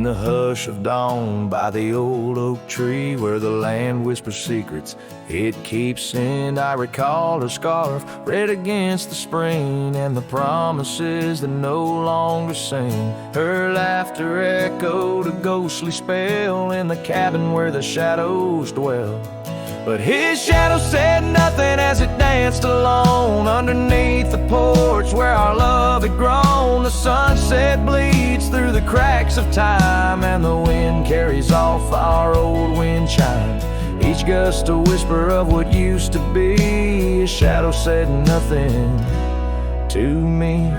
In the hush of dawn by the old oak tree where the land whispers secrets it keeps in, I recall her scarf red against the spring and the promises that no longer sing. Her laughter echoed a ghostly spell in the cabin where the shadows dwell. But his shadow said nothing as it danced alone underneath the porch where our love had grown. The sunset bleeds through the cracks of time and the wind carries off our old wind chime. Each gust a whisper of what used to be. His shadow said nothing to me.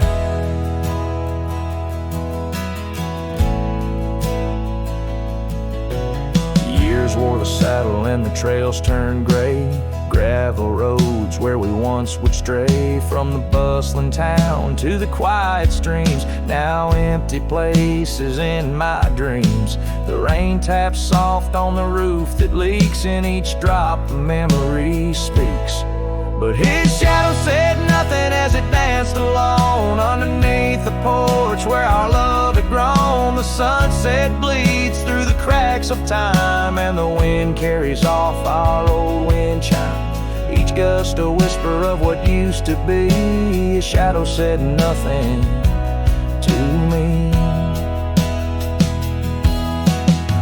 Years wore the saddle and the trails turned gray. Gravel roads where we once would stray, from the bustling town to the quiet streams, now empty places in my dreams. The rain taps soft on the roof that leaks, in each drop the memory speaks. But his shadow said nothing as it danced alone underneath the porch where our love had grown. The sunset bleeds through the cracks of time and the wind carries off our old wind chime. Each gust a whisper of what used to be. His shadow said nothing to me.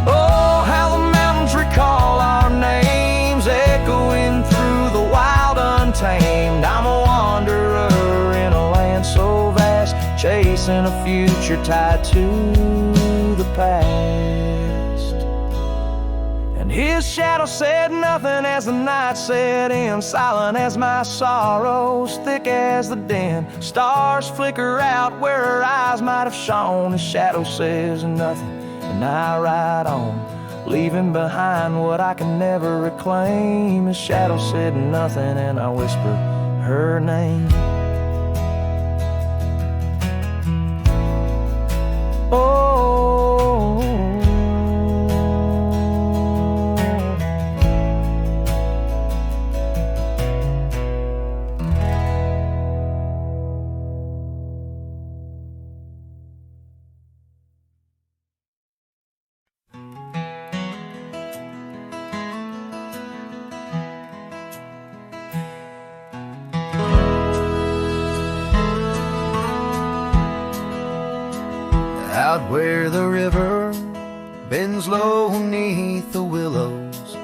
Oh, how the mountains recall our names, echoing through the wild untamed. I'm a wanderer in a land so vast, chasing a future tied to the past. And his shadow said nothing as the night set in, silent as my sorrows, thick as the din. Stars flicker out where her eyes might have shone. His shadow says nothing and I ride on, leaving behind what I can never reclaim. His shadow said nothing and I whispered her name. Oh, out where the river bends low beneath the willows,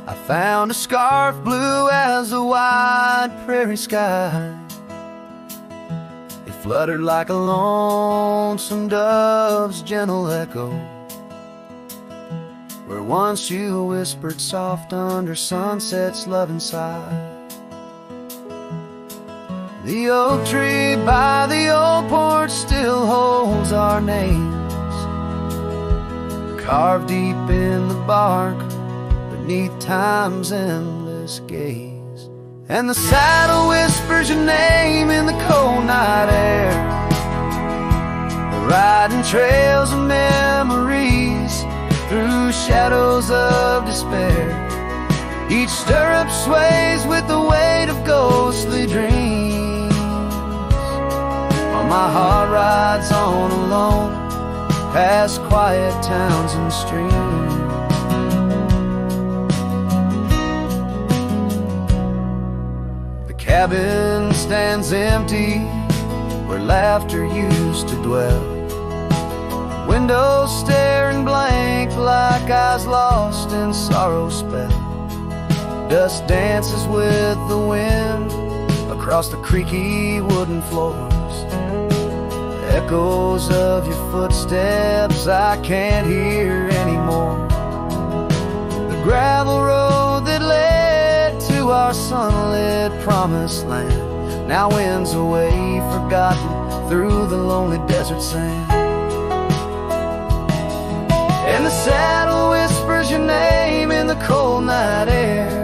I found a scarf blue as the wide prairie sky. It fluttered like a lonesome dove's gentle echo, where once you whispered soft under sunset's loving sigh. The oak tree by the old porch still holds our names, carved deep in the bark beneath time's endless gaze. And the saddle whispers your name in the cold night air, riding trails of memories through shadows of despair. Each stirrup sways with the weight of ghostly dreams, while my heart rides on alone past quiet towns and streams. The cabin stands empty where laughter used to dwell, windows staring blank like eyes lost in sorrow's spell. Dust dances with the wind across the creaky wooden floors, echoes of your footsteps I can't hear anymore. The gravel road that led to our sunlit promised land now winds away forgotten through the lonely desert sand. And the saddle whispers your name in the cold night air,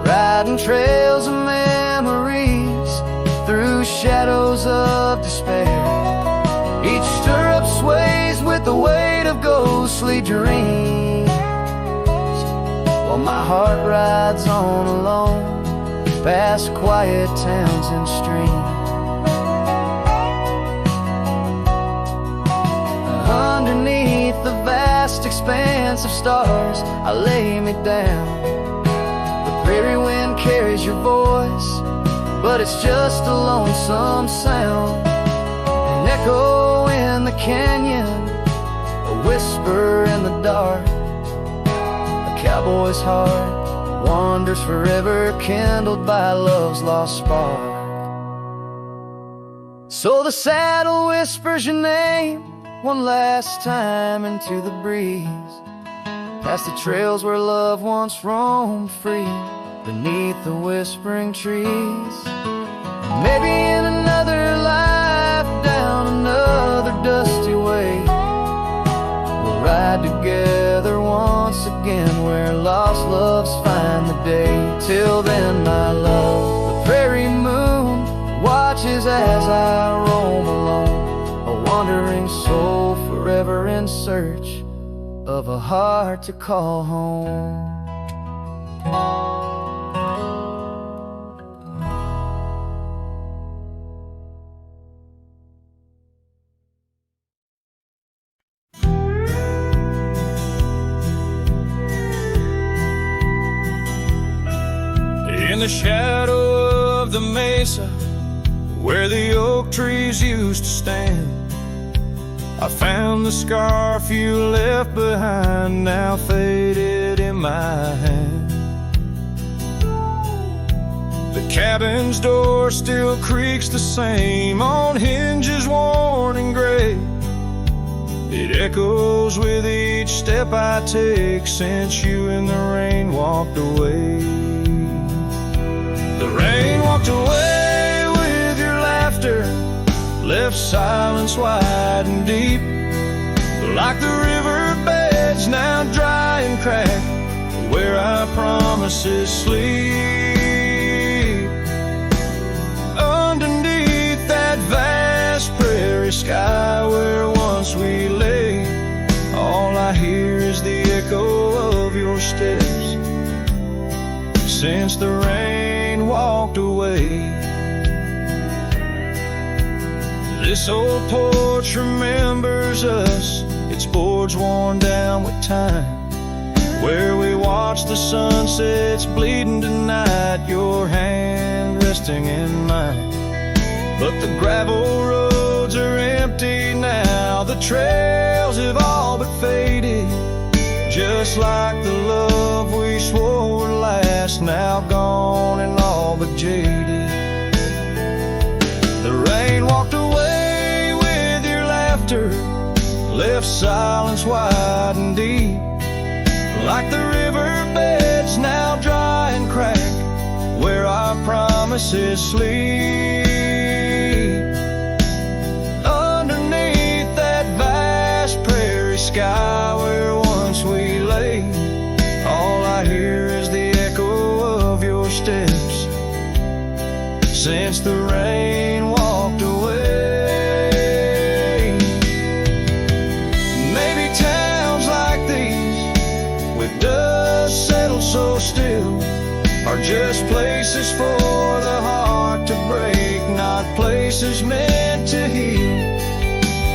riding trails of memories through shadows of despair. Each stirrup sways with the weight of ghostly dreams, while my heart rides on alone past quiet towns and streams. expanse of stars, I lay me down. The prairie wind carries your voice, but it's just a lonesome sound. An echo in the canyon, a whisper in the dark. A cowboy's heart wanders forever, kindled by love's lost spark. So the saddle whispers your name one last time into the breeze, past the trails where love once roamed free, beneath the whispering trees. Maybe in another life, down another dusty way, we'll ride together once again, where lost loves find the day. Till then, my love, the prairie moon watches as I roam alone, a wandering soul forever in search of a heart to call home. In the shadow of the mesa, where the oak trees used to stand, I found the scarf you left behind, now faded in my hand. The cabin's door still creaks the same, on hinges worn and gray. It echoes with each step I take since you in the rain walked away. The rain walked away with your laughter, left silence wide and deep, like the riverbeds now dry and cracked, where our promises sleep. Underneath that vast prairie sky where once we lay, all I hear is the echo of your steps since the rain walked away. This old porch remembers us, its boards worn down with time, where we watch the sunsets bleeding tonight, your hand resting in mine. But the gravel roads are empty now, the trails have all but faded, just like the love we swore would last, now gone and all but jaded. The rain walked away with your laughter, left silence wide and deep, like the riverbeds now dry and cracked, where our promises sleep. Underneath that vast prairie sky where once we lay, all I hear is the echo of your steps since the rain walked away. Maybe towns like these, with dust settled so still, are just places for the heart to break, not places meant to heal.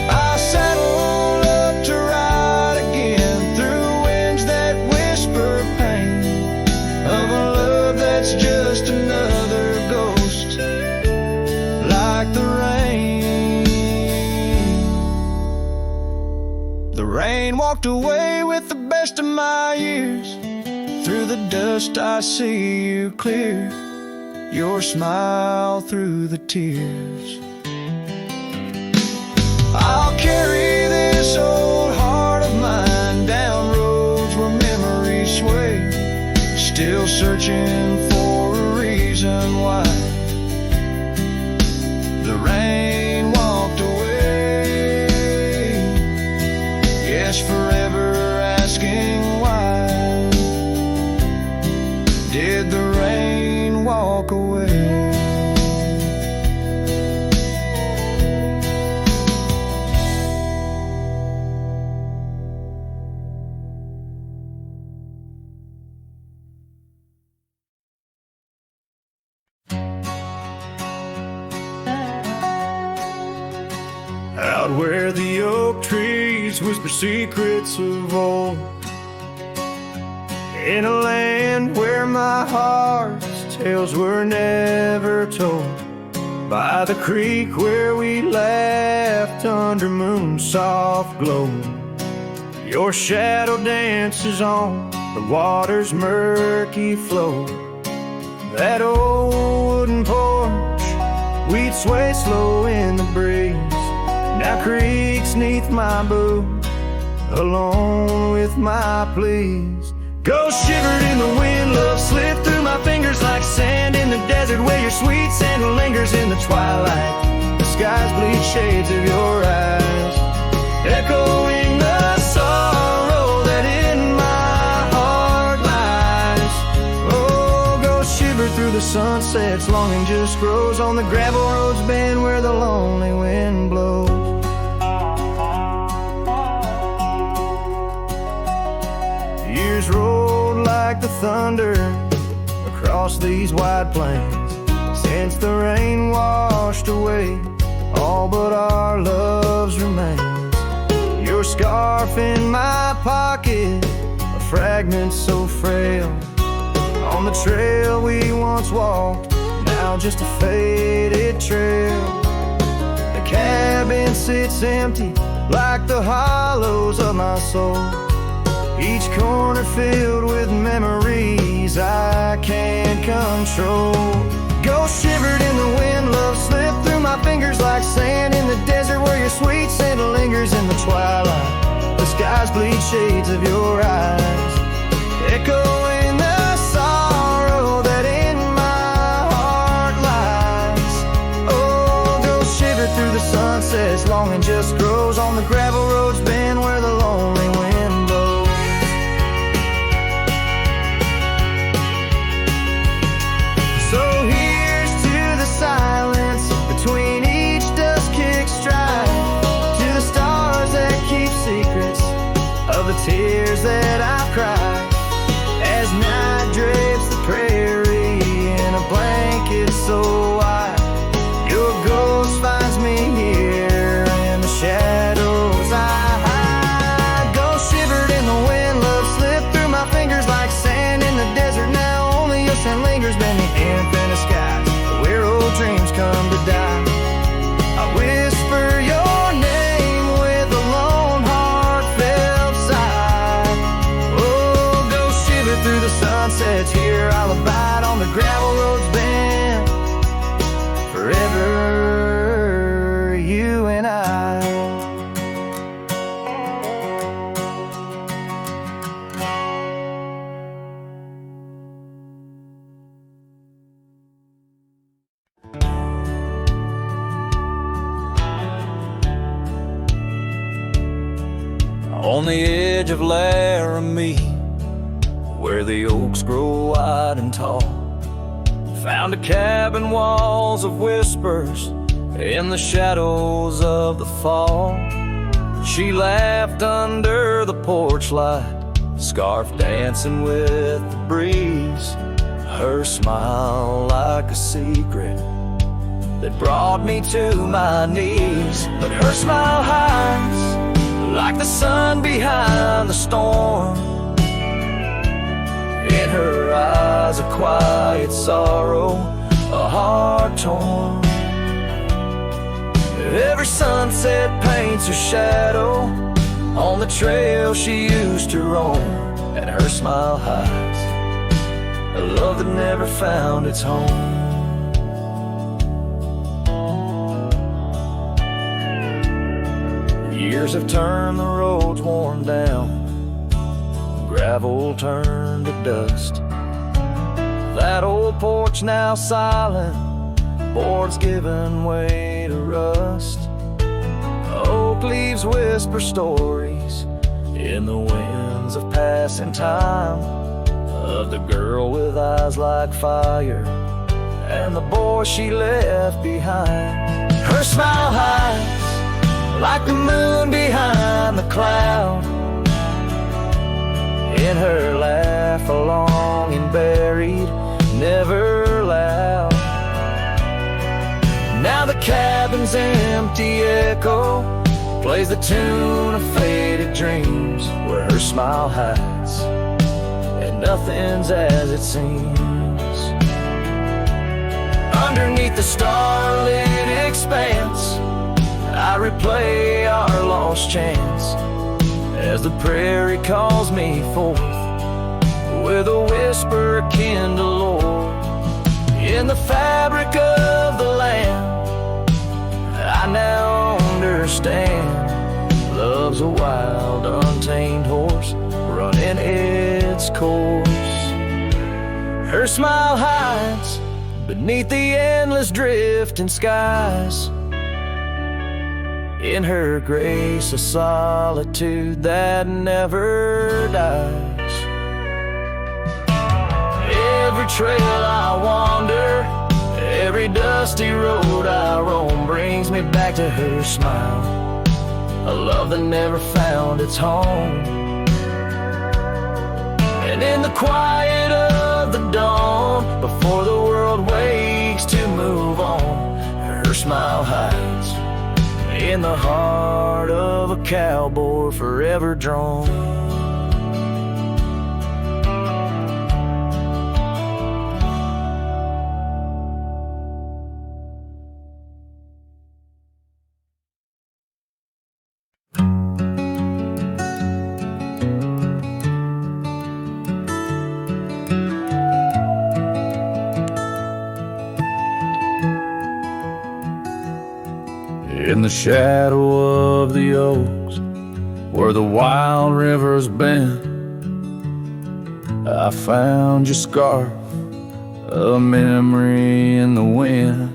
I saddle up to ride again through winds that whisper pain of a love that's just another ghost, like the rain. The rain walked away with the best of my years. Through the dust I see you clear, your smile through the tears. I'll carry this old heart of mine down roads where memories sway, still searching for a reason why the rain walked away. Yes, forever asking why did the rain walk away? Out where the oak trees trees whisper secrets of old. In a land where my heart's tales were never told. By the creek where we laughed under moon's soft glow. Your shadow dances on the water's murky flow. That old wooden porch, we'd sway slow in the breeze. Now creaks 'neath my boot, alone with my pleas. Ghost shivered in the wind, love slipped through my fingers like sand in the desert where your sweet scent lingers in the twilight. The skies bleed shades of your eyes, echoing the sorrow that in my heart lies. Oh, ghost shivered through the sunsets, longing just grows on the gravel roads bend where the lonely wind blows. Years rolled like the thunder across these wide plains, since the rain washed away all but our love's remains. Your scarf in my pocket, a fragment so frail, on the trail we once walked, now just a faded trail. The cabin sits empty like the hollows of my soul, each corner filled with memories I can't control. Ghost shivered in the wind, love slipped through my fingers like sand in the desert where your sweet scent lingers in the twilight. The skies bleed shades of your eyes, echoing the sorrow that in my heart lies. Oh, ghost shivered through the sunsets, longing just grows on the gravel roads bend where the lonely wind blows. So here's to the silence between each dust-kicked stride, to the stars that keep secrets of the tears that I've cried, as night drapes the prairie in a blanket so wide. Your ghost finds me here in the shadows I hide. Ghost shivered in the wind, love slipped through my fingers like sand in the desert. Now only your scent lingers beneath infinite skies, where old dreams come to die. I whisper your name with a lone heartfelt sigh. Oh, ghost shiver through the sunsets, here I'll abide on the gravel roads bend forever, you and I. On the edge of Laramie, where the oaks grow wide and tall, found a cabin, walls of whispers in the shadows of the fall. She laughed under the porch light, scarf dancing with the breeze, her smile like a secret that brought me to my knees. But her smile hides like the sun behind the storm. In her eyes a quiet sorrow, a heart torn. Every sunset paints her shadow on the trail she used to roam, and her smile hides a love that never found its home. Years have turned the roads worn down, gravel turned to dust. That old porch now silent, boards giving way to rust. Oak leaves whisper stories in the winds of passing time, of the girl with eyes like fire and the boy she left behind. Her smile hides like the moon behind the cloud. In her laugh a longing buried, never loud. Now the cabin's empty echo plays the tune of faded dreams where her smile hides and nothing's as it seems. Underneath the starlit expanse, I replay our lost chance as the prairie calls me forth with a whisper akin to lore. In the fabric of the land, I now understand love's a wild, untamed horse running its course. Her smile hides beneath the endless drifting skies. In her grace, a solitude that never dies. Every trail I wander, every dusty road I roam, brings me back to her smile, a love that never found its home. And in the quiet of the dawn, before the world wakes to move on, her smile hides in the heart of a cowboy forever drawn. In the shadow of the oaks, where the wild rivers bend, I found your scarf, a memory in the wind.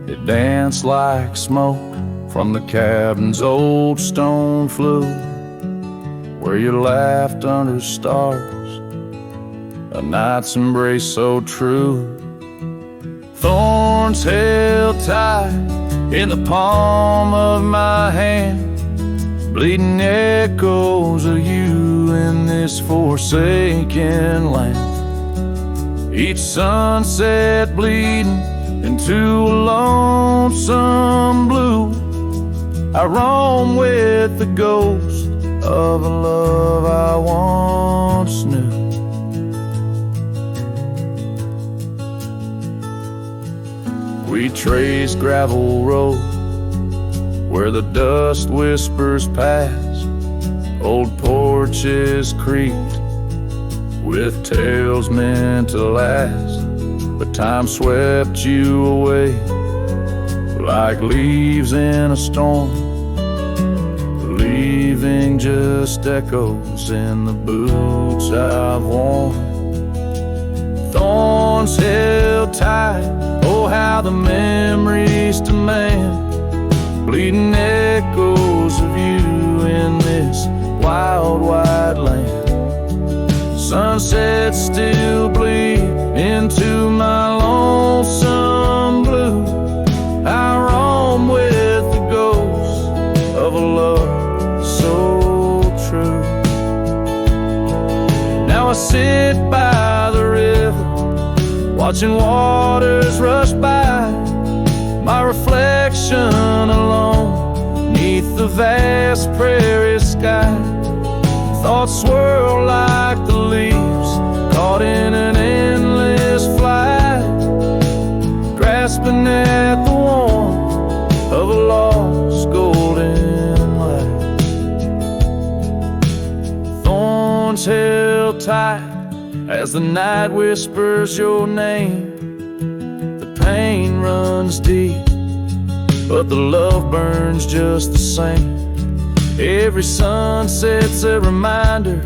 It danced like smoke from the cabin's old stone flue, where you laughed under stars, a night's embrace so true. Thorns held tight in the palm of my hand, bleeding echoes of you in this forsaken land. Each sunset bleeding into a lonesome blue, I roam with the ghost of a love I once knew. We trace gravel road where the dust whispers past, old porches creaked with tales meant to last. But time swept you away like leaves in a storm, leaving just echoes in the boots I've worn. Thorns held tight, oh how the memories demand, bleeding echoes of you in this wild, wide land. Sunsets still bleed into my lonesome blue, I roam with the ghost of a love so true. Now I sit by the river, watching waters rush by, my reflection alone neath the vast prairie sky. Thoughts swirl like the leaves caught in an endless flight, grasping at the warmth of a lost golden light. Thorns held tight as the night whispers your name. The pain runs deep, but the love burns just the same. Every sunset's a reminder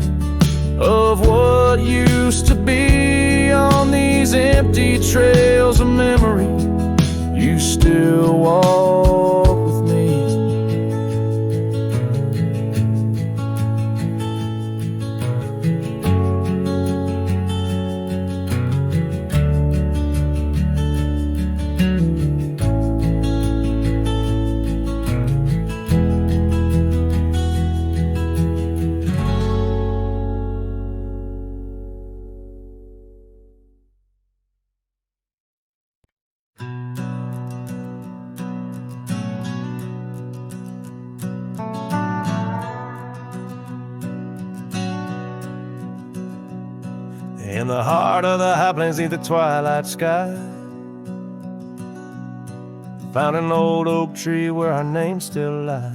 of what used to be. On these empty trails of memory, you still walk with me. In the heart of the high plains neath the twilight sky, found an old oak tree where our names still lie.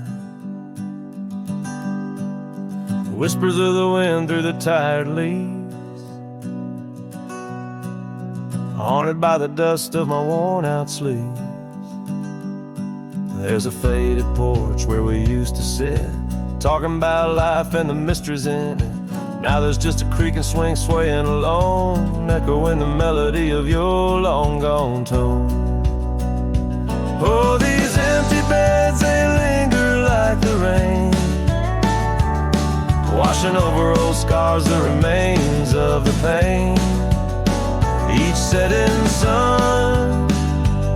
Whispers of the wind through the tired leaves, haunted by the dust of my worn out sleeves. There's a faded porch where we used to sit, talking about life and the mysteries in it. Now there's just a creaking swing swaying alone, echoing the melody of your long gone tone. Oh, these empty beds, they linger like the rain, washing over old scars, the remains of the pain. Each setting sun,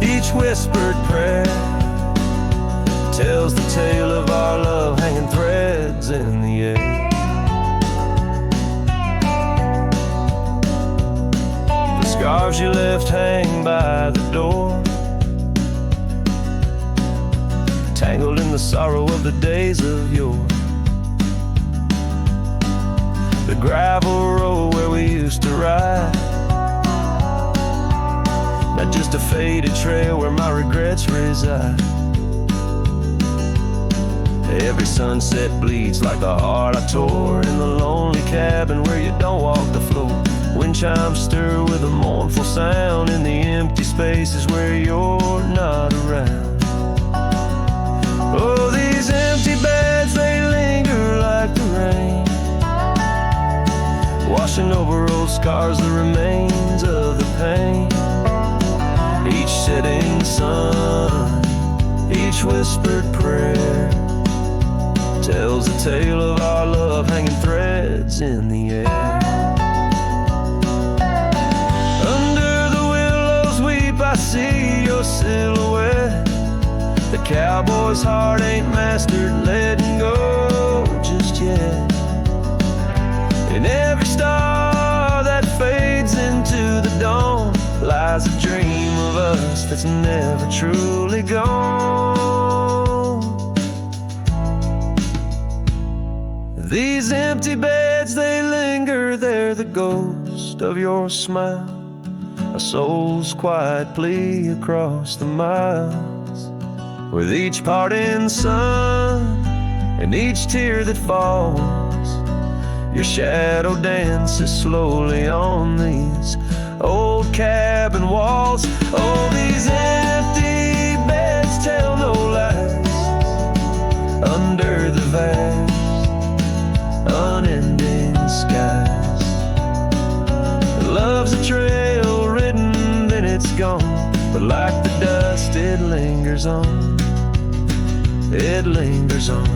each whispered prayer, tells the tale of our love hanging threads in the air. The scarves you left hang by the door, tangled in the sorrow of the days of yore. The gravel road where we used to ride, not just a faded trail where my regrets reside. Every sunset bleeds like the heart I tore in the lonely cabin where you don't walk the floor. Wind chimes stir with a mournful sound in the empty spaces where you're not around. Oh, these empty beds, they linger like the rain, washing over old scars, the remains of the pain. Each setting sun, each whispered prayer, tells a tale of our love hanging threads in the air. Under the willows weep, I see your silhouette. The cowboy's heart ain't mastered letting go just yet. In every star that fades into the dawn lies a dream of us that's never truly gone. These empty beds, they linger, they're the ghost of your smile, a soul's quiet plea across the miles. With each parting sun and each tear that falls, your shadow dances slowly on these old cabin walls. Oh, these empty beds tell no lies under the vast, unending skies. Love's a trail written, then it's gone, but like the dust, it lingers on. It lingers on.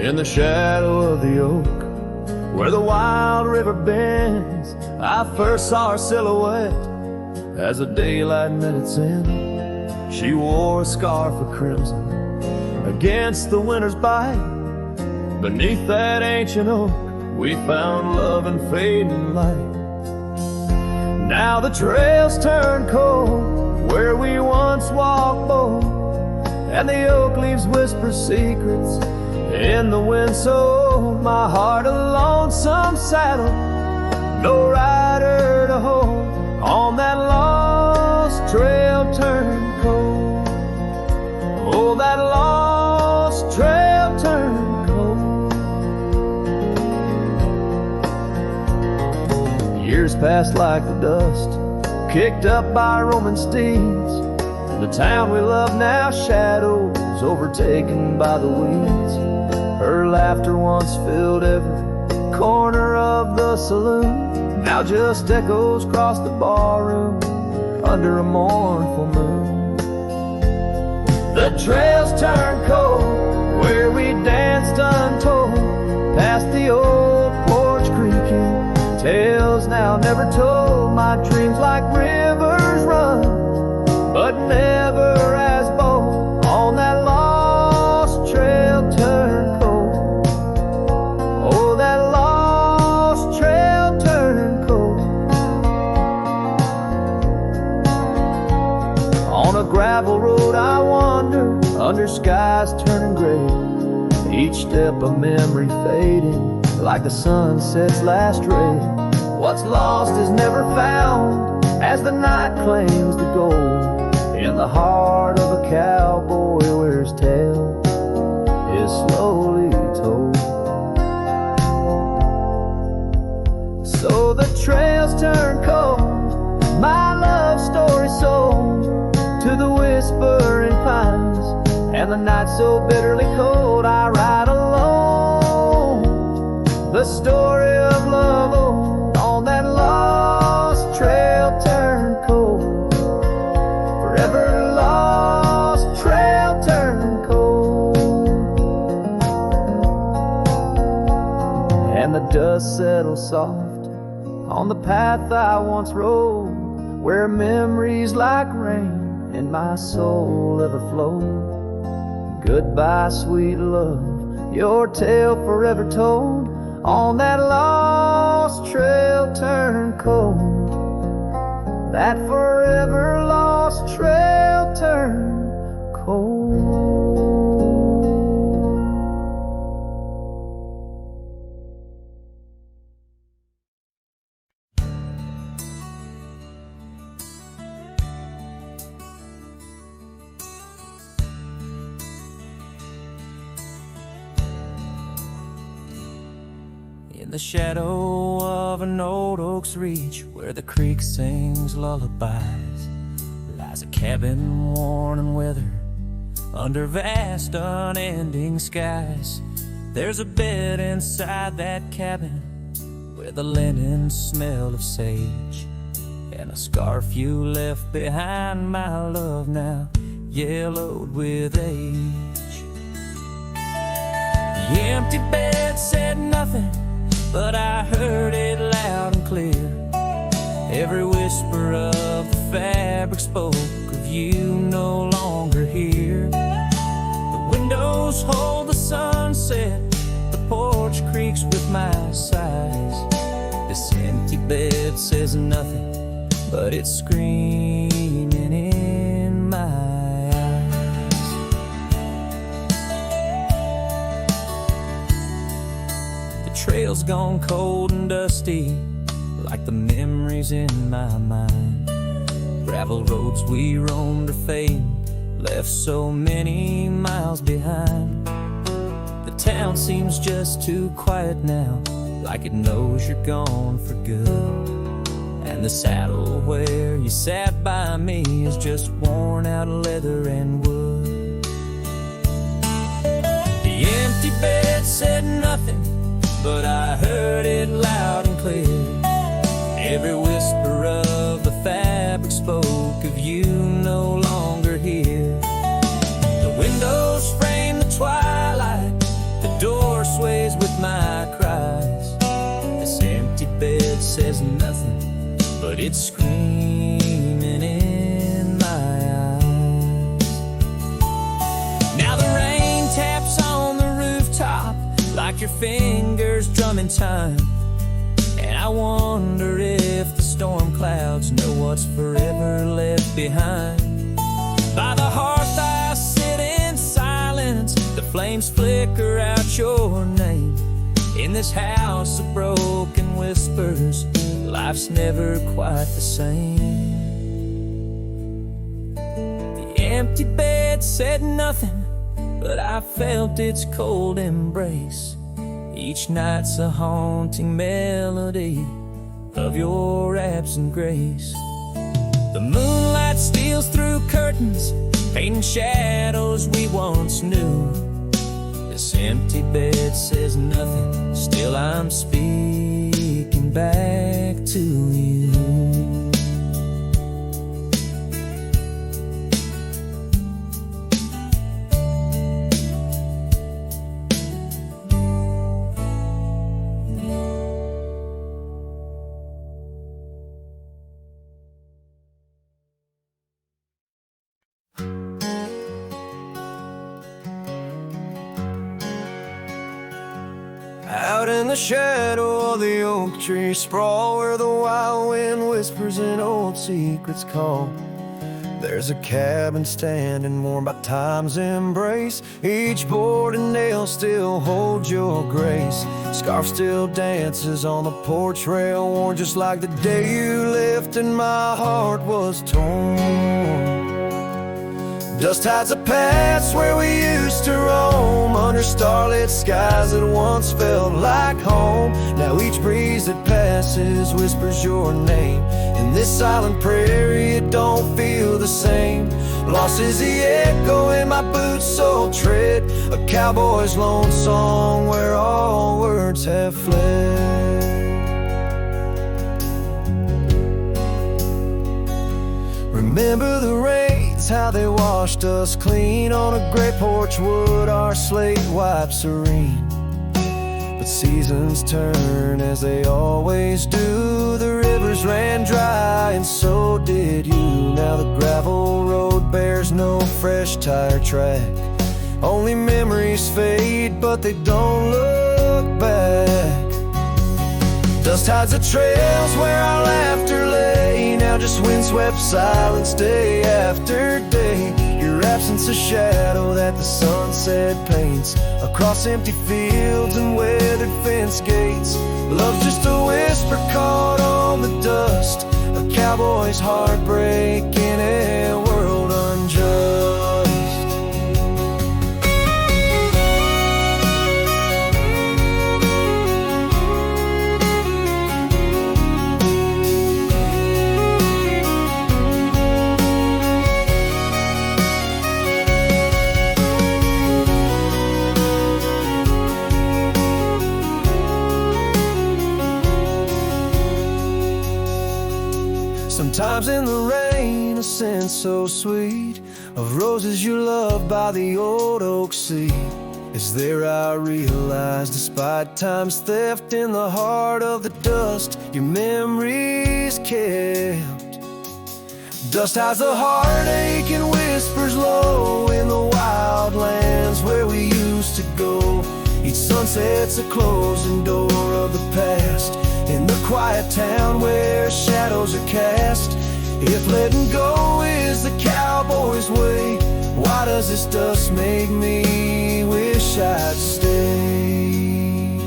In the shadow of the oak, where the wild river bends, I first saw her silhouette as the daylight met its end. She wore a scarf of crimson against the winter's bite. Beneath that ancient oak, we found love and fading light. Now the trails turn cold where we once walked bold, and the oak leaves whisper secrets in the wind, so my heart a lonesome saddle, no rider to hold. On that lost trail turned cold. Oh, that lost trail turned cold. Years passed like the dust kicked up by Roman steeds. The town we love now shadows overtaken by the weeds. Her laughter once filled every corner of the saloon, now just echoes across the barroom under a mournful moon. The trails turn cold where we danced untold, past the old porch creaking, tales now never told. My dreams like rivers run, but never as bold. On that a gravel road I wander, under skies turning gray. Each step a memory fading, like the sunset's last ray. What's lost is never found, as the night claims the gold. In the heart of a cowboy where his tale is slowly told. So the trails turn cold, my love story sold to the whispering pines, and the night so bitterly cold I ride alone. The story of love old on that lost trail turned cold, forever lost trail turned cold. And the dust settles soft on the path I once rode, where memories like rain in my soul ever flow. Goodbye, sweet love, your tale forever told on that lost trail turned cold. That forever lost trail turned cold. In the shadow of an old oak's reach, where the creek sings lullabies, lies a cabin worn and weathered under vast unending skies. There's a bed inside that cabin with a linen smell of sage, and a scarf you left behind, my love, now yellowed with age. The empty bed said nothing, but I heard it loud and clear. Every whisper of the fabric spoke of you no longer here. The windows hold the sunset, the porch creaks with my sighs. This empty bed says nothing, but it's screaming in my eyes. The trail's gone cold and dusty, like the memories in my mind. Gravel roads we roamed are fading, left so many miles behind. The town seems just too quiet now, like it knows you're gone for good. And the saddle where you sat by me is just worn out leather and wood. The empty bed said nothing, but I heard it loud and clear. Every whisper of the fabric spoke of you no longer here. The windows frame the twilight, the door sways with my cries. This empty bed says nothing, but it's screaming in my eyes. Now the rain taps on the rooftop like your fingers drumming time, and I wonder if the storm clouds know what's forever left behind. By the hearth I sit in silence, the flames flicker out your name. In this house of broken whispers, life's never quite the same. The empty bed said nothing, but I felt its cold embrace. Each night's a haunting melody of your absent grace. The moonlight steals through curtains, painting shadows we once knew. This empty bed says nothing, still I'm speaking back to you. Out in the shadow of the oak tree sprawl, where the wild wind whispers and old secrets call. There's a cabin standing warm by time's embrace. Each board and nail still holds your grace. Scarf still dances on the porch rail, worn just like the day you left and my heart was torn. Dust hides the past where we used to roam, under starlit skies that once felt like home. Now each breeze that passes whispers your name. In this silent prairie it don't feel the same. Lost is the echo in my boots so tread, a cowboy's lone song where all words have fled. Remember the rains, how they washed us clean on a gray porch wood, our slate white serene. But seasons turn as they always do. The rivers ran dry and so did you. Now the gravel road bears no fresh tire track. Only memories fade, but they don't look back. Dust hides the trails where our laughter lay. Now just windswept silence day after day. Your absence a shadow that the sunset paints across empty fields and weathered fence gates. Love's just a whisper caught on the dust, a cowboy's heartbreak in a world unjust. Sometimes in the rain, a scent so sweet of roses you loved by the old oak seat. It's there I realize, despite time's theft, in the heart of the dust, your memories kept. Dust hides the heartache and whispers low in the wild lands where we used to go. Each sunset's a closing door of the past, in the quiet town where shadows are cast. If letting go is the cowboy's way, why does this dust make me wish I'd stay?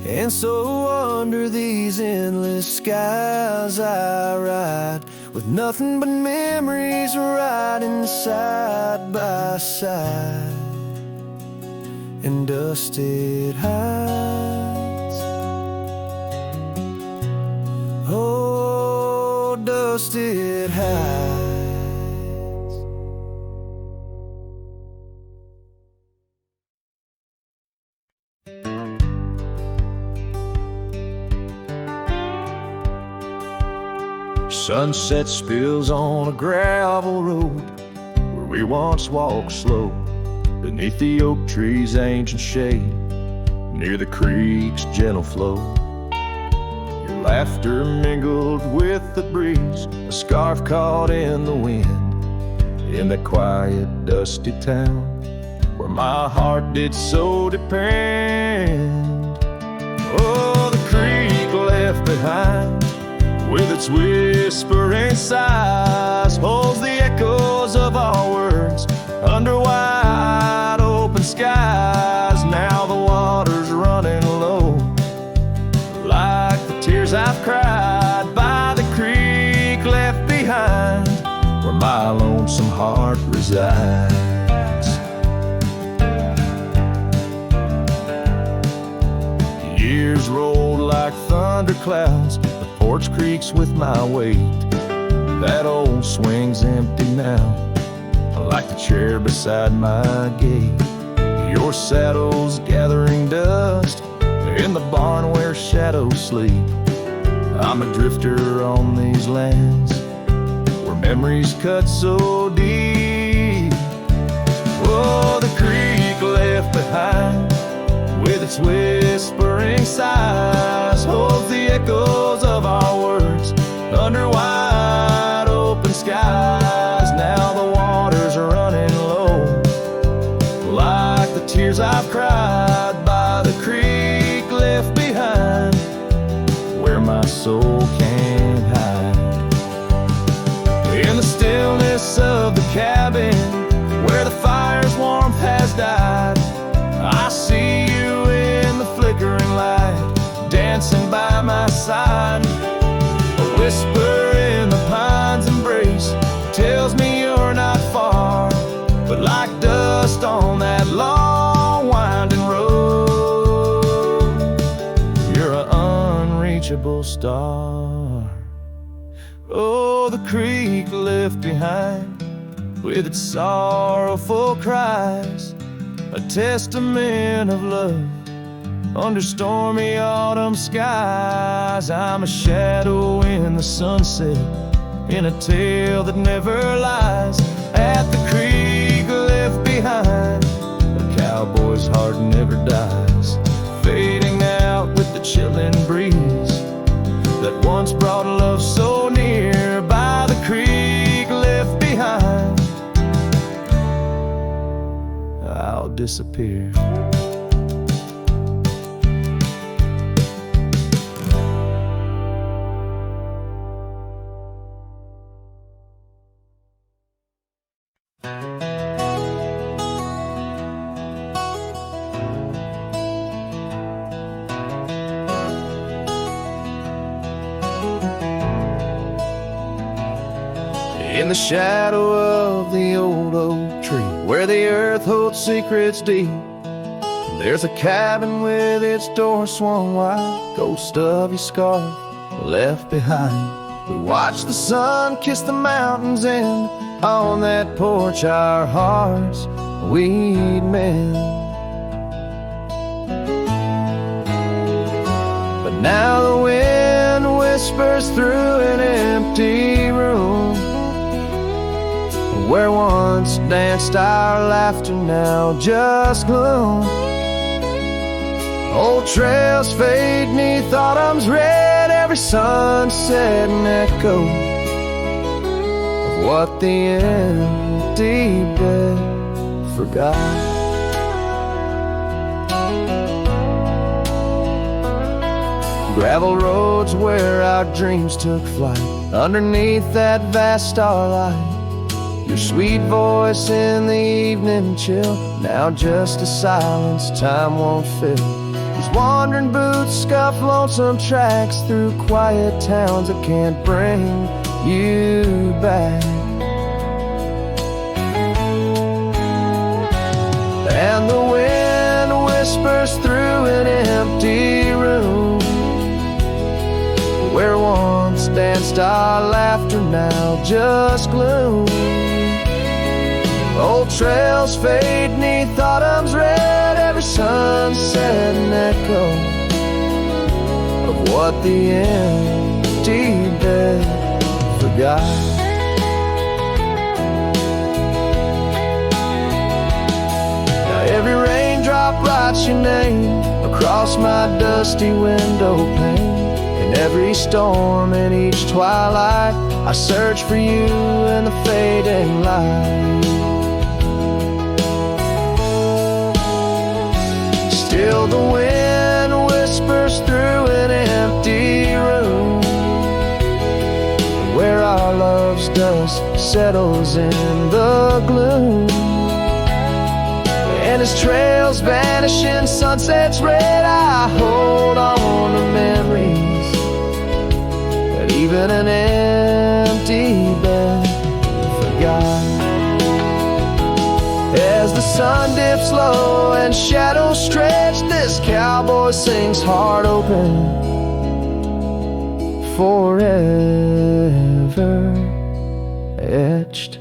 And so under these endless skies I ride, with nothing but memories riding side by side. And dusted hides, oh, dusted hides. Sunset spills on a gravel road where we once walked slow, beneath the oak trees' ancient shade, near the creek's gentle flow. Your laughter mingled with the breeze, a scarf caught in the wind, in that quiet, dusty town where my heart did so depend. Oh, the creek left behind, with its whispering sighs, holds the echoes of our words under wide open skies. Now the water's running low, like the tears I've cried by the creek left behind, where my lonesome heart resides. Years rolled like thunder clouds, the porch creaks with my weight. That old swing's empty now, like the chair beside my gate. Your saddle's gathering dust in the barn where shadows sleep. I'm a drifter on these lands where memories cut so deep. Oh, the creek left behind, with its whispering sighs, holds the echoes of our words under wide open skies. Now the water's running low, like the tears I've cried by the creek left behind, where my soul can't hide. Oh, the creek left behind with its sorrowful cries, a testament of love under stormy autumn skies. I'm a shadow in the sunset, in a tale that never lies. At the creek left behind, a cowboy's heart never dies, fading out with the chilling breeze that once brought love so near. By the creek left behind, I'll disappear. In the shadow of the old oak tree, where the earth holds secrets deep, there's a cabin with its door swung wide, ghost of your scarf left behind. We watch the sun kiss the mountains, and on that porch our hearts we'd mend. But now the wind whispers through an empty room, where once danced our laughter, now just gloom. Old trails fade 'neath autumn's red, every sunset an echo of what the empty bed forgot. Gravel roads where our dreams took flight, underneath that vast starlight. Your sweet voice in the evening chill, now just a silence time won't fill. These wandering boots scuff lonesome tracks through quiet towns that can't bring you back. And the wind whispers through an empty room, where once danced our laughter, now just gloom. Old trails fade 'neath autumn's red, every sunset an echo of what the empty bed forgot. Now every raindrop writes your name across my dusty window pane. In every storm and each twilight, I search for you in the fading light. Still the wind whispers through an empty room, where our love's dust settles in the gloom. And as trails vanish in sunset's red, I hold on to memories that even an empty bed forgot. As the sun dips low and shadows stretch, this cowboy sings heart open, forever etched.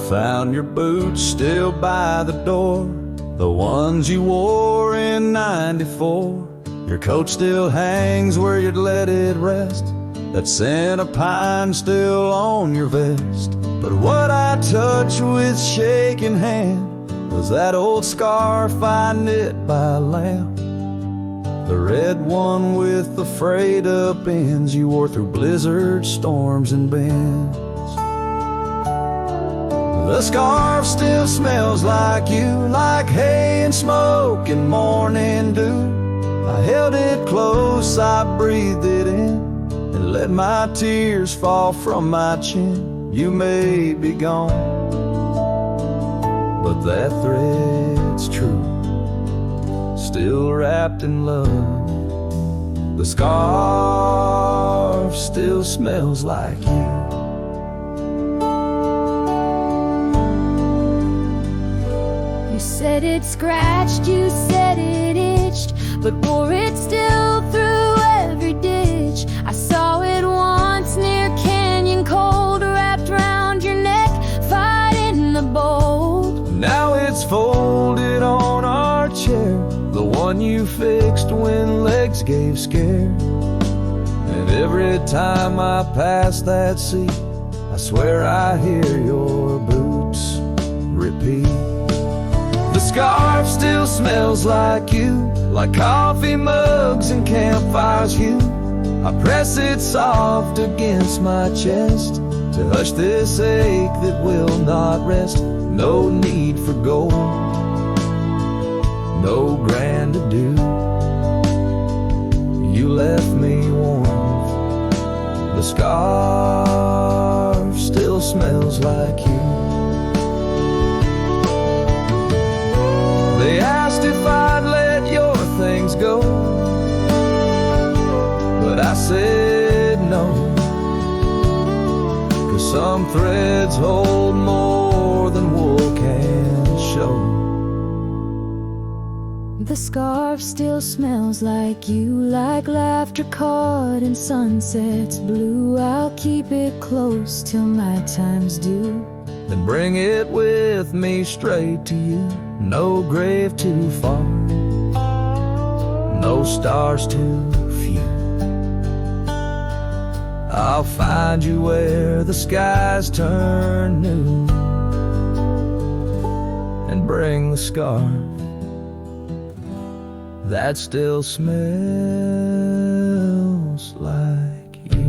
Found your boots still by the door, the ones you wore in '94. Your coat still hangs where you'd let it rest, that scent of pine still on your vest. But what I touched with shaking hand was that old scarf I knit by lamp, the red one with the frayed up ends you wore through blizzards, storms, and bends. The scarf still smells like you, like hay and smoke and morning dew. I held it close, I breathed it in, and let my tears fall from my chin. You may be gone, but that thread's true, still wrapped in love. The scarf still smells like you. You said it scratched, you said it itched, but wore it still through every ditch. I saw it once near Canyon Cold, wrapped round your neck, fighting the bolt. Now it's folded on our chair, the one you fixed when legs gave scare. And every time I pass that seat, I swear I hear your boots repeat. The scarf still smells like you, like coffee mugs and campfires hue. I press it soft against my chest to hush this ache that will not rest. No need for gold, no grand ado. You left me warm. The scarf still smells like you. They asked if I'd let your things go, but I said no, 'cause some threads hold more than wool can show. The scarf still smells like you, like laughter caught in sunsets blue. I'll keep it close till my time's due, Then bring it with me straight to you. No grave too far, no stars too few. I'll find you where the skies turn new, and bring the scarf that still smells like you.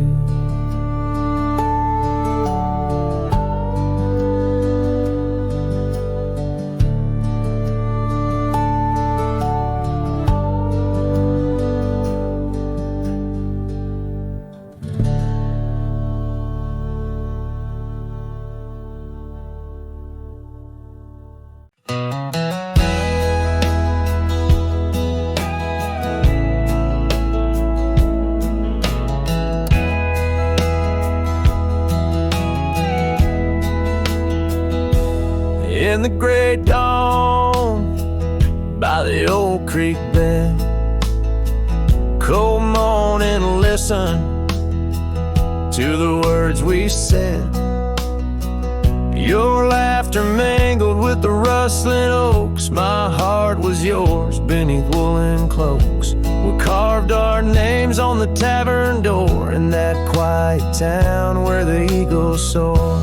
In the great dawn, by the old creek bed, cold morning, listen to the words we said. Your laughter mingled with the rustling oaks. My heart was yours beneath woolen cloaks. We carved our names on the tavern door in that quiet town where the eagles soar.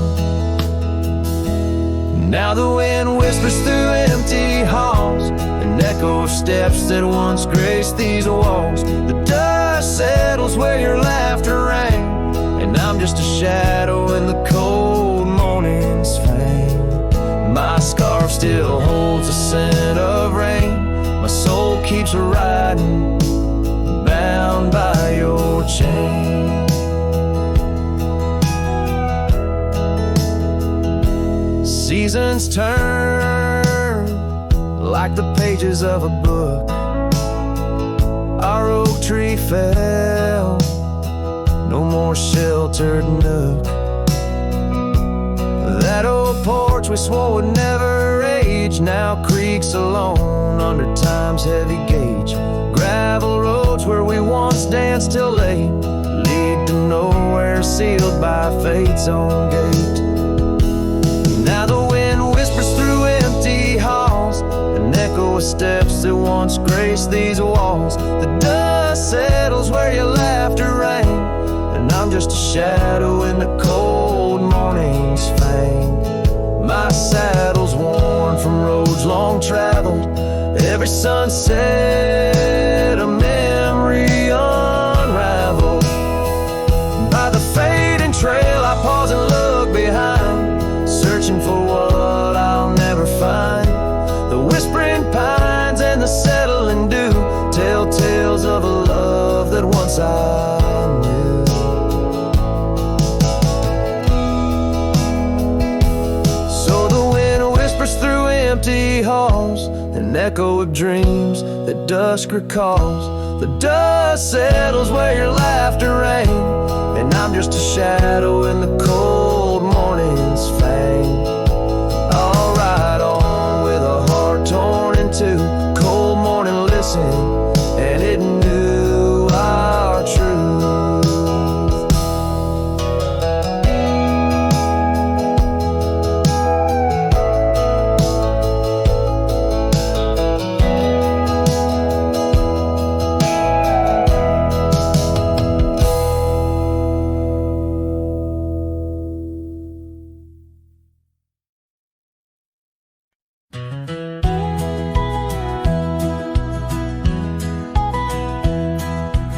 Now the wind whispers through empty halls, an echo of steps that once graced these walls. The dust settles where your laughter rang, and I'm just a shadow in the cold morning's fame. My scarf still holds the scent of rain. My soul keeps riding, bound by your chain. Seasons turn like the pages of a book. Our oak tree fell, no more sheltered nook. That old porch we swore would never age now creaks alone under time's heavy gauge. Gravel roads where we once danced till late lead to nowhere, sealed by fate's own gate. Now the wind whispers through empty halls, an echo of steps that once graced these walls. The dust settles where your laughter rang, and I'm just a shadow in the cold morning's fang. My saddle's worn from roads long traveled, every sunset a memory unraveled. By the fading trail I pause and look behind, searching for what tales of a love that once I knew. So the wind whispers through empty halls, an echo of dreams that dusk recalls. The dust settles where your laughter rang, and I'm just a shadow in the cold morning's fang. I'll ride on with a heart torn in two. Cold morning listened, and it knew our truth.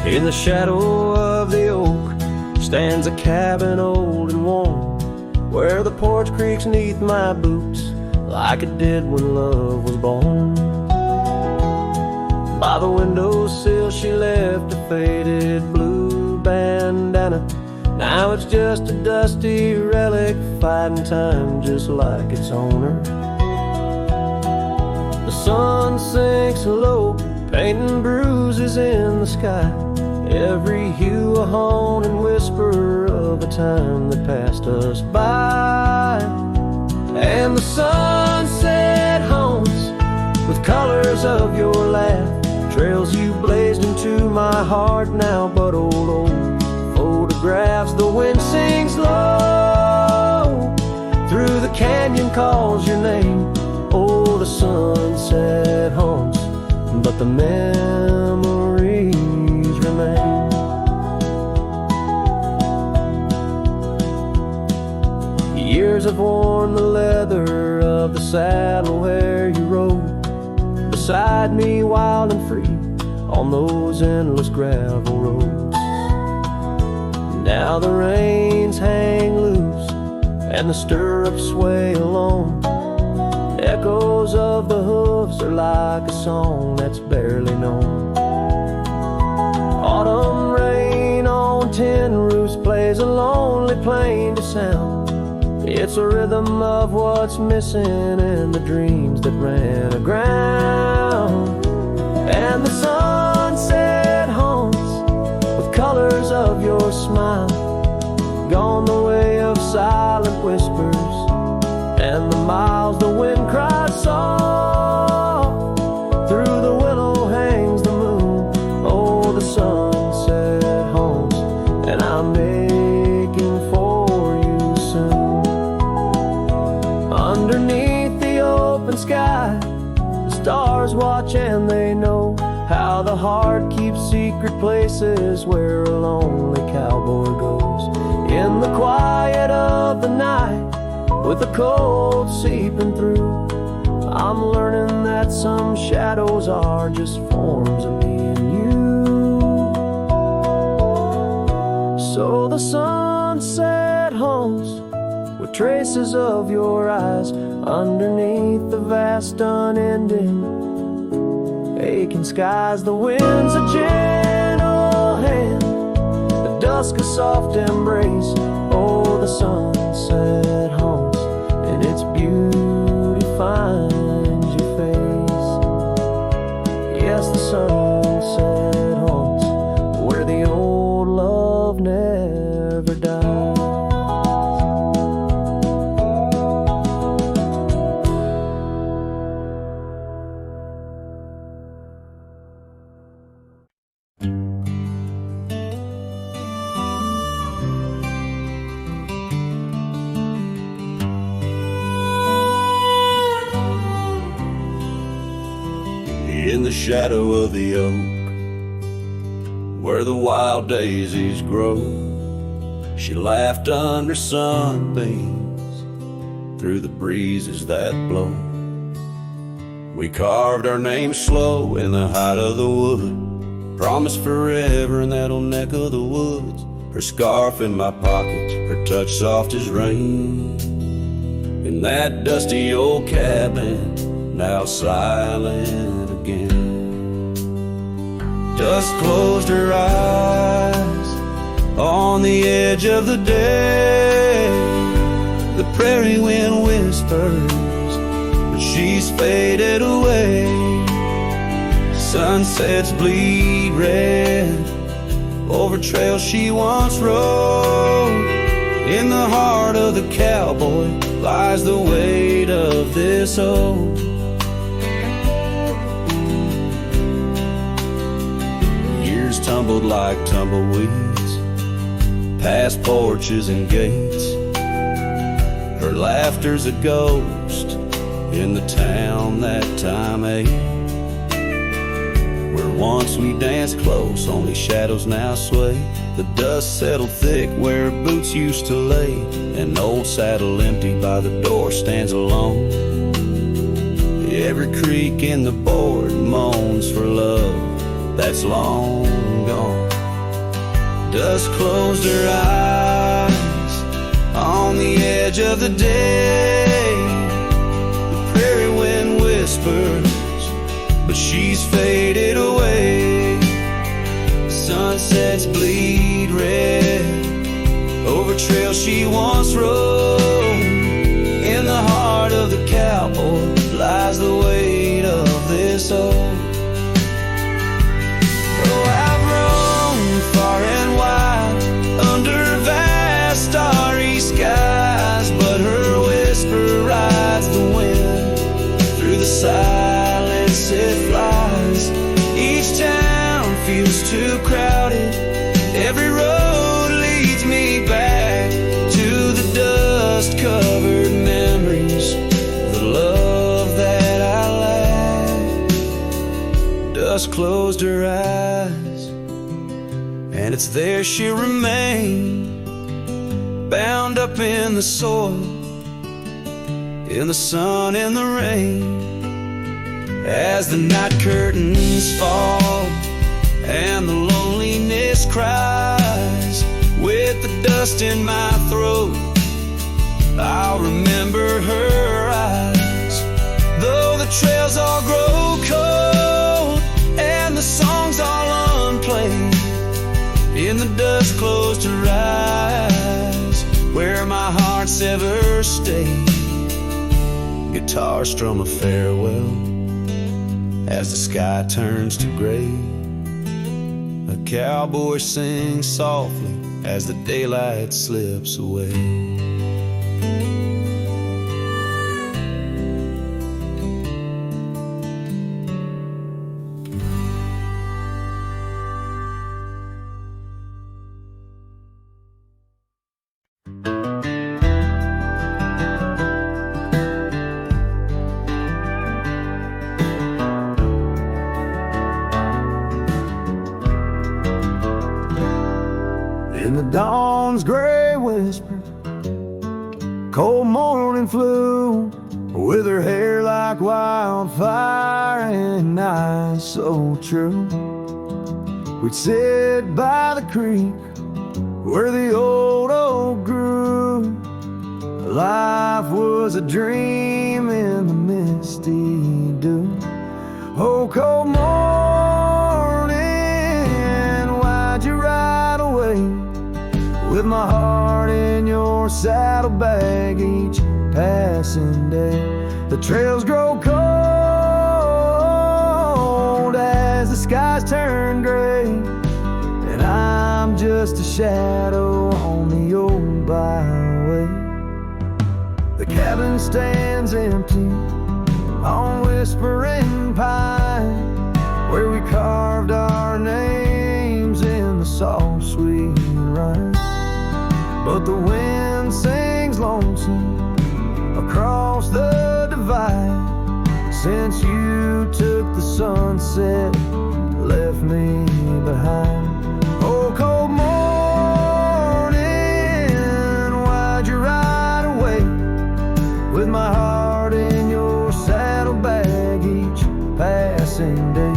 In the shadow of the oak stands a cabin old and warm, where the porch creaks neath my boots like it did when love was born. By the windowsill she left a faded blue bandana. Now it's just a dusty relic fighting time just like its owner. The sun sinks low, painting bruises in the sky. Every hue a haunting whisper of a time that passed us by. And the sunset haunts with colors of your laugh, trails you blazed into my heart now but old photographs. The wind sings low through the canyon, calls your name. Oh, the sunset haunts, but the memories remain. Years have worn the leather of the saddle where you rode beside me, wild and free, on those endless gravel roads. Now the reins hang loose and the stirrups sway along. Echoes of the hoofs are like a song that's barely known. Autumn rain on tin roofs plays a lonely plaintive sound. It's a rhythm of what's missing and the dreams that ran aground. And the sunset haunts with colors of your smile, gone the way of silent whispers and the miles the wind cries soft. Through the willow hangs the moon. Oh, the sunset haunts, and I'm making for you soon. Underneath the open sky, the stars watch and they know how the heart keeps secret places where a lonely cowboy goes. In the quiet of the night, with the cold seeping through, I'm learning that some shadows are just forms of me and you. So the sunset haunts with traces of your eyes underneath the vast unending aching skies. The wind's a gentle hand, the dusk a soft embrace. Oh, the sunset haunts, and its beauty finds your face. Yes, the sunset haunts where the old love never dies. In the shadow of the oak, where the wild daisies grow, she laughed under sunbeams through the breezes that blow. We carved our names slow in the height of the wood, promised forever in that old neck of the woods. Her scarf in my pocket, her touch soft as rain, in that dusty old cabin, now silent again. Dusk closed her eyes on the edge of the day. The prairie wind whispers, but she's faded away. Sunsets bleed red over trails she once rode. In the heart of the cowboy lies the weight of this ode. Years tumbled like tumbleweeds past porches and gates. Her laughter's a ghost in the town that time ate. Where once we danced close, only shadows now sway. The dust settled thick where boots used to lay. An old saddle empty by the door stands alone. Every creak in the board moans for love that's long gone. Dust closed her eyes on the edge of the day. The prairie wind whispers, but she's faded away. Sunsets bleed red over trails she once rode. In the heart of the cowboy lies the weight of this old. Oh, I've roamed far and wide under vast starry skies, but her whisper rides the wind through the silence it flies. Each town feels too crowded. Every road leads me back to the dust-covered memories of the love that I lacked. Dust closed her eyes, and it's there she'll remain, bound up in the soil, in the sun and the rain. As the night curtains fall and the loneliness cries, with the dust in my throat, I'll remember her eyes. Though the trails all grow cold and the songs all unplayed, in the dust closed her eyes, where my heart's ever stayed. Guitar strum a farewell as the sky turns to gray. A cowboy sings softly as the daylight slips away. In the dawn's gray whisper, cold morning flew, with her hair like wildfire and eyes so true. We'd sit by the creek where the old oak grew. Life was a dream in the misty dew. Oh, cold morning, why'd you ride away? With my heart in your saddlebag each passing day. The trails grow cold as the skies turn gray, and I'm just a shadow on the old byway. The cabin stands empty on Whispering Pine, where we carved our names in the soft sweet rime. But the wind sings lonesome across the divide, since you took the sunset, left me behind. Oh, cold morning, why'd you ride away? With my heart in your saddlebag each passing day.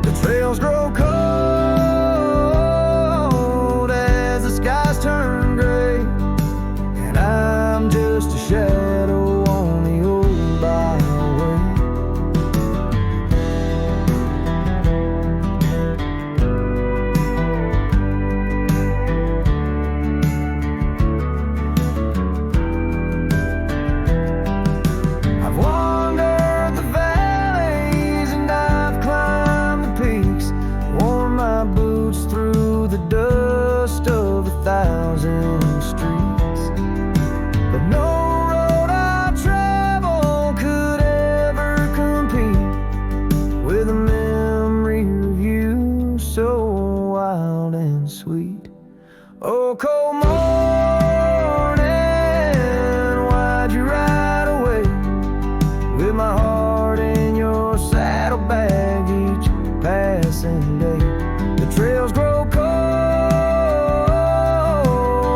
The trails grow cold as the skies turn gray, and I'm just a shadow on the old byway. the dust of 1,000 streets. But no road I travel could ever compete with a memory of you so wild and sweet. Oh, cold morning, why'd you ride away with my heart in your saddlebag each passing day? The trails grow cold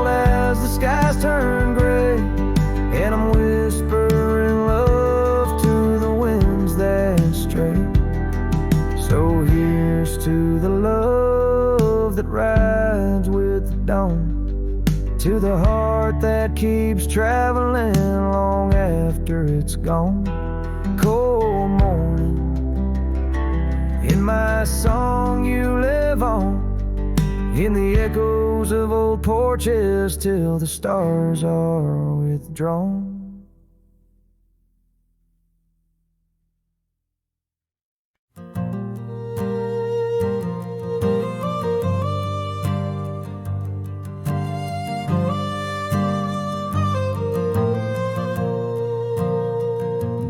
as the skies turn gray, and I'm whispering love to the winds that stray. So here's to the love that rides with the dawn, to the heart that keeps traveling long after it's gone. Cold morning, in my song you live on, in the echoes of old porches till the stars are withdrawn.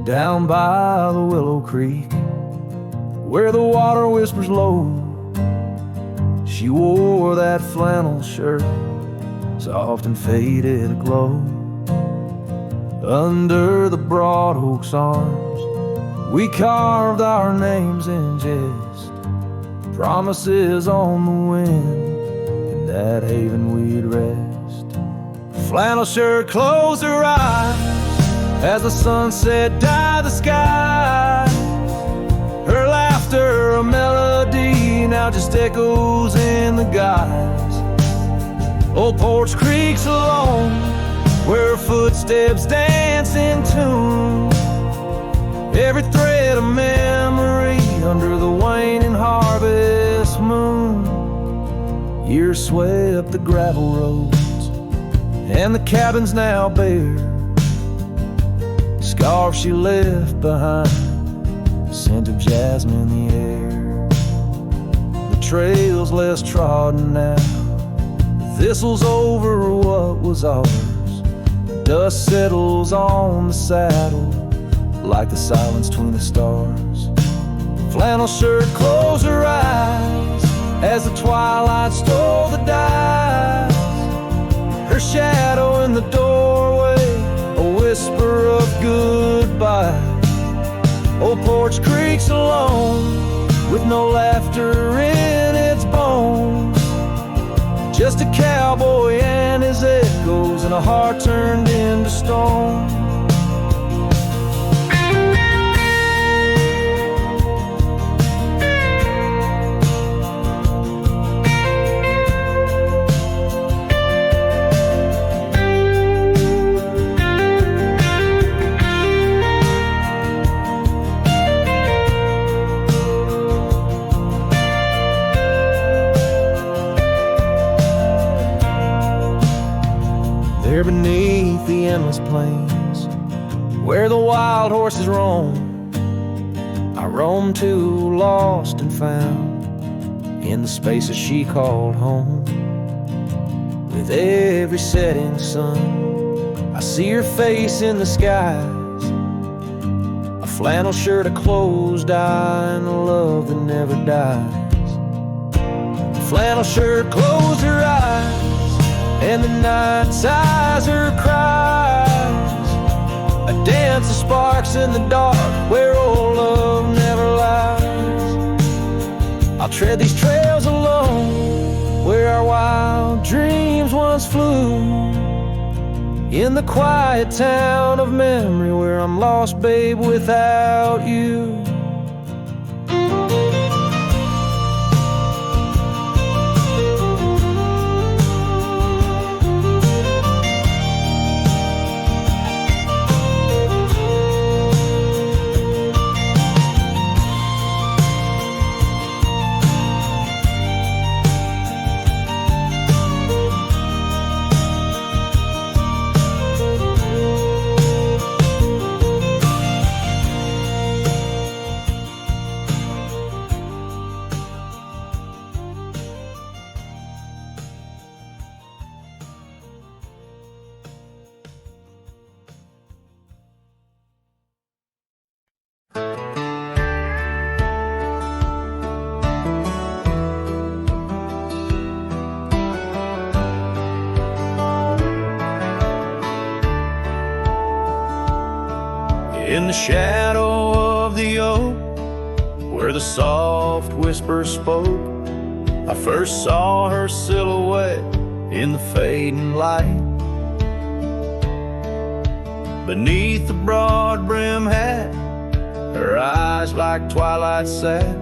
Down by the Willow Creek, where the water whispers low, she wore that flannel shirt, soft and faded aglow. Under the broad oak's arms, we carved our names in jest, promises on the wind, in that haven we'd rest. Flannel shirt closed her eyes as the sunset dyed the sky. Her laughter, a melody, now just echoes in the guise. Old Porch Creek's alone, where her footsteps dance in tune. Every thread of memory under the waning harvest moon. Years swept the gravel roads, and the cabin's now bare. Scarf she left behind, the scent of jasmine in the air. The trail's less trodden now, the thistle's over what was ours. The dust settles on the saddle like the silence between the stars. Flannel shirt closed her eyes as the twilight stole the dice. Her shadow in the doorway, a whisper of goodbye. Old Porch Creek's alone, with no laughter in its bones. Just a cowboy and his echoes, and a heart turned into stone. There beneath the endless plains, where the wild horses roam, I roam too, lost and found, in the spaces she called home. With every setting sun, I see her face in the skies. A flannel shirt, a closed eye, and a love that never dies. A flannel shirt closed her eyes, and the night sighs her cries. A dance of sparks in the dark, where old love never lies. I'll tread these trails alone, where our wild dreams once flew. In the quiet town of memory, where I'm lost, babe, without you. the shadow of the oak, where the soft whisper spoke, I first saw her silhouette in the fading light. Beneath the broad brim hat, her eyes like twilight sat.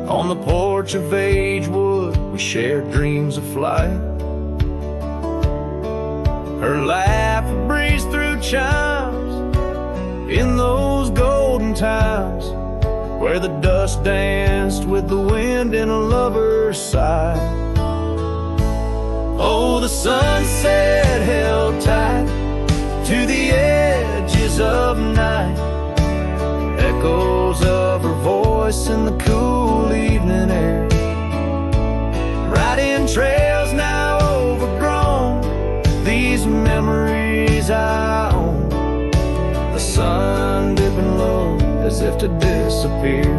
On the porch of Agewood, we shared dreams of flight. Her laugh breezed through chimes in those golden times, where the dust danced with the wind in a lover's sigh. Oh, the sunset held tight to the edges of night, echoes of her voice in the cool evening air, riding trails now overgrown, these memories I own. The sun dipping low as if to disappear.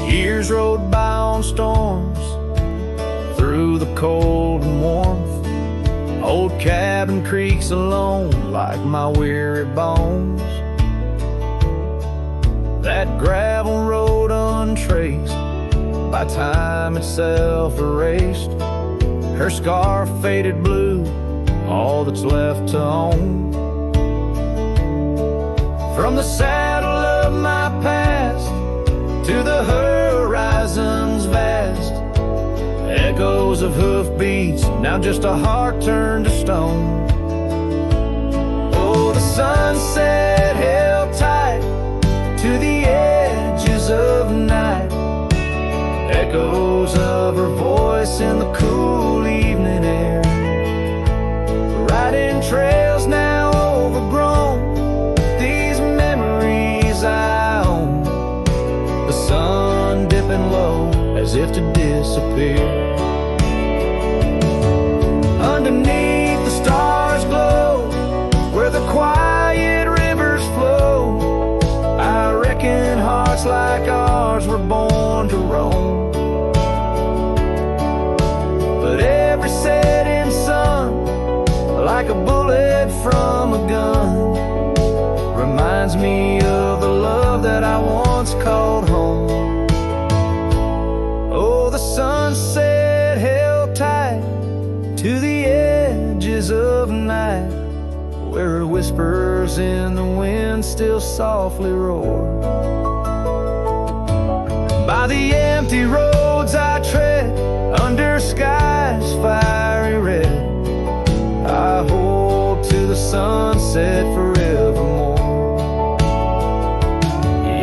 Years rode by on storms, through the cold and warmth. Old cabin creaks alone like my weary bones. That gravel road untraced, by time itself erased. Her scarf faded blue, all that's left to own. From the saddle of my past to the horizon's vast, echoes of hoofbeats, now just a heart turned to stone. Oh, the sunset held tight to the edges of night, echoes of her voice in the cool evening air, riding trails now overgrown, these memories I own. The sun dipping low as if to disappear. Underneath the stars glow, where the quiet rivers flow, I reckon hearts like ours were born to roam. But every setting sun, like a bullet from a gun, reminds me of the love that I once called home. Oh, the sunset held tight to the edges of night, where her whispers in the wind still softly roar. By the empty roads I tread, under skies fiery red, I hold to the sunset forevermore.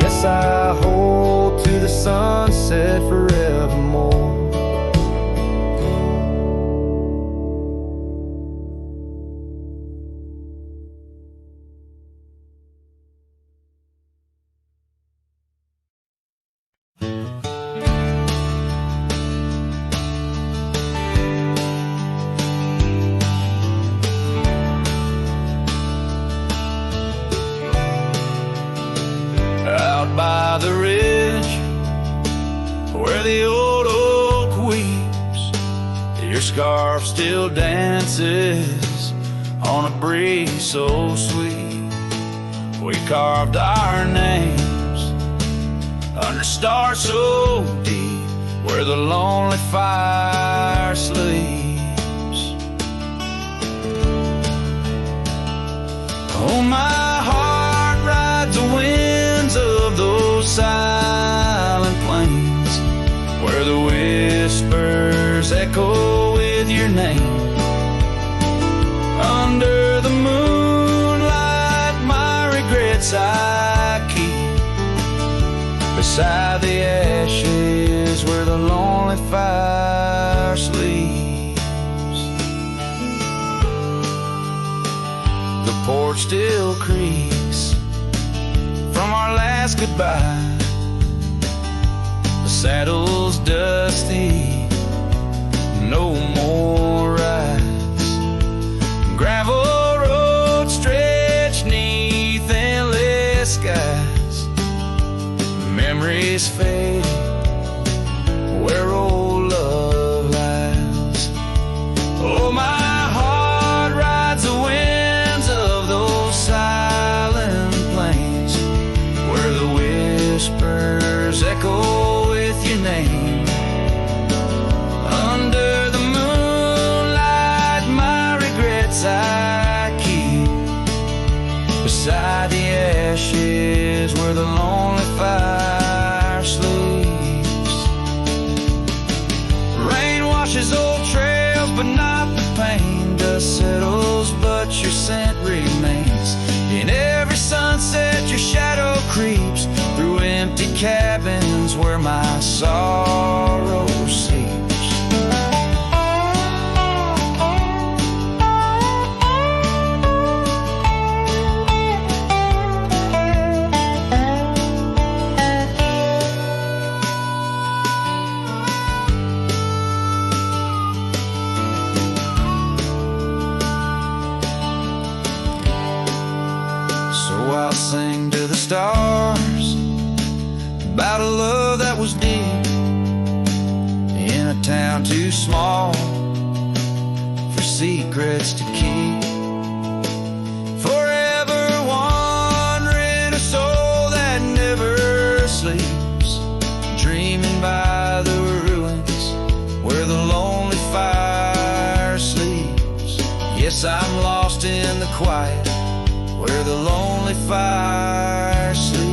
Yes, I hold to the sunset forevermore. By the ridge, where the old oak weeps, your scarf still dances on a breeze so sweet. We carved our names under stars so deep, where the lonely fire sleeps. Oh, my heart rides the winds of those silent plains, where the whispers echo with your name. Under the moonlight, my regrets I keep beside the ashes where the lonely fire sleeps. The porch still creaks from our last goodbye. The saddle's dusty, no more rides. Gravel roads stretch neath endless skies. Memories fade where old love lies. Oh, my heart rides the winds of those but not the pain. Dust settles, but your scent remains. In every sunset, your shadow creeps through empty cabins where my sorrow sleeps. I'll sing to the stars about a love that was deep in a town too small for secrets to keep. Forever wandering, a soul that never sleeps, dreaming by the ruins where the lonely fire sleeps. Yes, I'm lost in the quiet where the lonely fire sleeps.